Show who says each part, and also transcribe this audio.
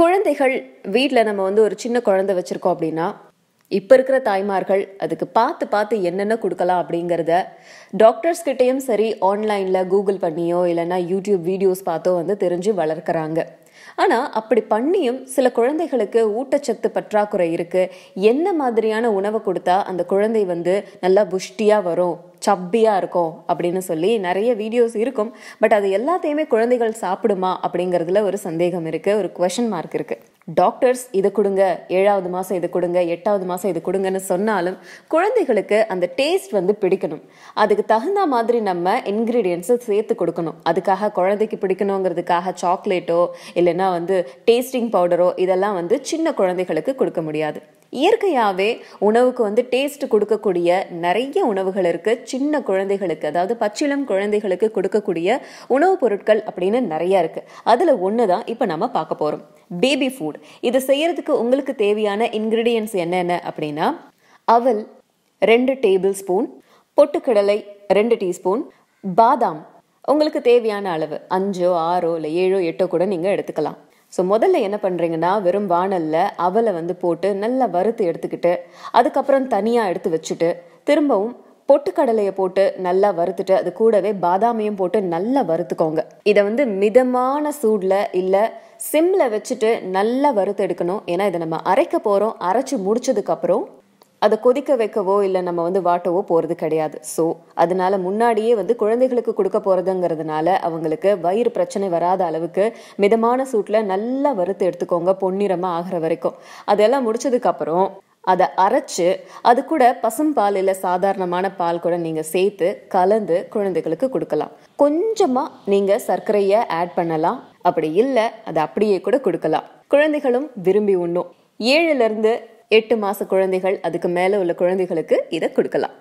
Speaker 1: குழந்தைகள் வீட்டில் நம்ம ஒரு சின்ன குழந்தை வச்சுருக்கோம் அப்படின்னா இப்போ இருக்கிற தாய்மார்கள் அதுக்கு பார்த்து பார்த்து என்னென்ன கொடுக்கலாம் அப்படிங்கிறத டாக்டர்ஸ் கிட்டேயும் சரி, ஆன்லைனில் கூகுள் பண்ணியோ இல்லைன்னா யூடியூப் வீடியோஸ் பார்த்தோ தெரிஞ்சு வளர்க்குறாங்க. ஆனால் அப்படி பண்ணியும் சில குழந்தைகளுக்கு ஊட்டச்சத்து பற்றாக்குறை இருக்குது. என்ன மாதிரியான உணவை கொடுத்தா அந்த குழந்தை நல்லா புஷ்டியாக வரும், சப்பியாக இருக்கும் அப்படின்னு சொல்லி நிறைய வீடியோஸ் இருக்கும். பட் அது எல்லாத்தையுமே குழந்தைகள் சாப்பிடுமா அப்படிங்கிறதுல ஒரு சந்தேகம் இருக்குது, ஒரு குவெஷன் மார்க் இருக்குது. டாக்டர்ஸ் இதை கொடுங்க, 7வது மாதம் இது கொடுங்க, 8வது மாதம் இது கொடுங்கன்னு சொன்னாலும் குழந்தைகளுக்கு அந்த டேஸ்ட் பிடிக்கணும். அதுக்கு தகுந்த மாதிரி நம்ம இன்கிரீடியன்ஸை சேர்த்து கொடுக்கணும். அதுக்காக குழந்தைக்கு பிடிக்கணுங்கிறதுக்காக சாக்லேட்டோ இல்லைன்னா டேஸ்டிங் பவுடரோ இதெல்லாம் சின்ன குழந்தைகளுக்கு கொடுக்க முடியாது. இயற்கையாகவே உணவுக்கு டேஸ்ட் கொடுக்கக்கூடிய நிறைய உணவுகள் இருக்கு. சின்ன குழந்தைகளுக்கு, அதாவது பச்சிளம் குழந்தைகளுக்கு கொடுக்கக்கூடிய உணவுப் பொருட்கள் அப்படின்னு நிறைய இருக்கு. அதுல ஒண்ணுதான் இப்ப நம்ம பார்க்க போறோம், பேபி ஃபுட். இது செய்யறதுக்கு உங்களுக்கு தேவையான இன்கிரீடியன்ஸ் என்னென்ன அப்படின்னா, அவல் 2 டேபிள் ஸ்பூன், பொட்டுக்கடலை 2 டீஸ்பூன், பாதாம் உங்களுக்கு தேவையான அளவு 5, 6 இல்லை 7, 8 கூட நீங்க எடுத்துக்கலாம். ஸோ முதல்ல என்ன பண்ணுறீங்கன்னா, வெறும் வாணல்ல அவலை போட்டு நல்லா வறுத்து எடுத்துக்கிட்டு அதுக்கப்புறம் தனியாக எடுத்து வச்சுட்டு திரும்பவும் பொட்டுக்கடலையை போட்டு நல்லா வறுத்துட்டு அது கூடவே பாதாமையும் போட்டு நல்லா வறுத்துக்கோங்க. இதை மிதமான சூடில் இல்லை சிம்மில் வச்சுட்டு நல்லா வறுத்து எடுக்கணும். ஏன்னா இதை நம்ம அரைக்க போகிறோம். அரைச்சி முடிச்சதுக்கப்புறம் அதை கொதிக்க வைக்கவோ இல்லை நம்ம வாட்டவோ போகிறது கிடையாது. ஸோ அதனால முன்னாடியே குழந்தைகளுக்கு கொடுக்க போகிறதுங்கிறதுனால அவங்களுக்கு வயிறு பிரச்சனை வராத அளவுக்கு மிதமான சூட்டில் நல்லா வறுத்து எடுத்துக்கோங்க, பொன்னிறமாக ஆகிற வரைக்கும். அதெல்லாம் முடிச்சதுக்கப்புறம் அதை அரைச்சு அது கூட பசும்பால் இல்லை சாதாரணமான பால் கூட நீங்கள் சேர்த்து கலந்து குழந்தைகளுக்கு கொடுக்கலாம். கொஞ்சமாக நீங்கள் சர்க்கரையை ஆட் பண்ணலாம், அப்படி இல்லை அதை அப்படியே கூட கொடுக்கலாம். குழந்தைகளும் விரும்பி உண்ணும். 7லிருந்து 8 மாச குழந்தைகள் அதுக்கு மேல உள்ள குழந்தைகளுக்கு இதை கொடுக்கலாம்.